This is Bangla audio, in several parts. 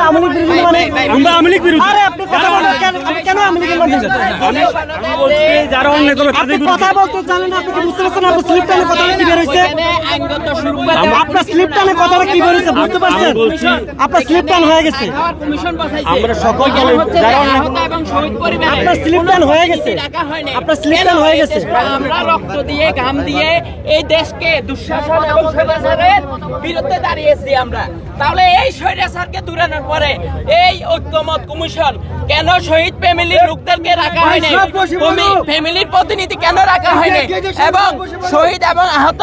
আওয়ামী লীগ বিরোধী মানে আমরা আওয়ামী লীগ বিরোধী। আরে আপনি কথা বলেন কেন আওয়ামী লীগের মধ্যে আমি বলছি যারা অন্যায় করবে তাদের বিরুদ্ধে কথা বলতে জানেন না, আপনি কি বুঝতে পারছেন? আপনার স্লিপ টানে কথাটা কি বের হইছে? আপনার স্লিপ টানে কথাটা কি বের হইছে বুঝতে পারছেন? আপনার স্লিপ টান হয়ে গেছে। আমরা সকল দলের যারা অন্যায় আপনার স্লিপ টান হয়ে গেছে। আপনার স্লিপ টান হয়ে গেছে। আমরা রক্ত দিয়ে ঘাম দিয়ে এই দেশকে দুঃশাসন এবং স্বৈরাচারের বিরুদ্ধে দাঁড়িয়েছি আমরা। তাহলে এই স্বৈরাচারকে দূরানোর পরে এই ঐক্যমত কমিশন কেন শহীদ ফ্যামিলির লোকদেরকে রাখা হয়নি, ফ্যামিলির প্রতিনিধি কেন রাখা হয়নি এবং শহীদ এবং আহত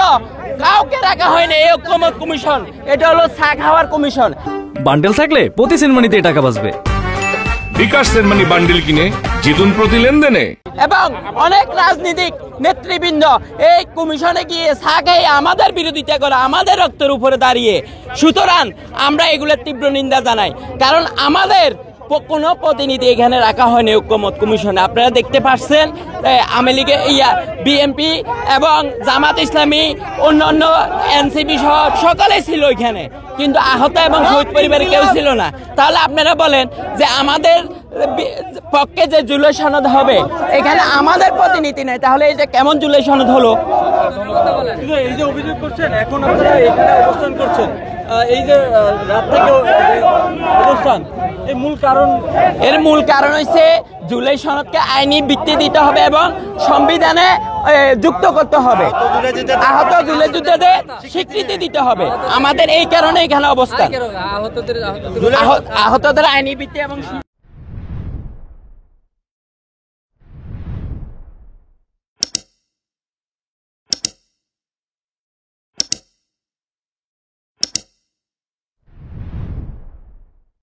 কাউকে রাখা হয়নি এই ঐক্যমত কমিশন? এটা হলো চা খাওয়ার কমিশন। বান্ডেল থাকলে প্রতি সেনমানিতে টাকা বাঁচবে। বিকাশ সেনমানি বান্ডিল কিনে জিতুন প্রতি লেনদেনে। এবং অনেক রাজনীতিক নেতৃবৃন্দ এই কমিশনে গিয়ে সাকে আমাদের বিরোধিতা করে, আমাদের রক্তের উপরে দাঁড়িয়ে। সুতরাং আমরা এগুলোর তীব্র নিন্দা জানাই, কারণ আমাদের কোনো প্রতিনিধি এখানে রাখা হয়নি ঐক্যমত কমিশনে। আপনারা দেখতে পাচ্ছেন আওয়ামী লীগের বিএনপি এবং জামাত ইসলামী অন্যান্য এনসিপি সহ সকলে ছিল এখানে, কিন্তু আহত এবং শহীদ পরিবারে কেউ ছিল না। তাহলে আপনারা বলেন যে আমাদের পক্ষে যে জুলাই সনদ হবে এখানে আমাদের প্রতিনিধি নেই, তাহলে এটা কেমন জুলাই সনদ হলো? এই যে অভিযোগ করছেন, এখন আপনারা এখানে অবস্থান করছেন, এই যে রাত থেকে অবস্থান, এর মূল কারণ হচ্ছে জুলাই সনদকে আইনি ভিত্তি দিতে হবে এবং সংবিধানে যুক্ত করতে হবে। আহত জুলাই যুদ্ধে স্বীকৃতি দিতে হবে। আমাদের এই কারণে এখানে অবস্থান, আহতদের আইনি ভিত্তি এবং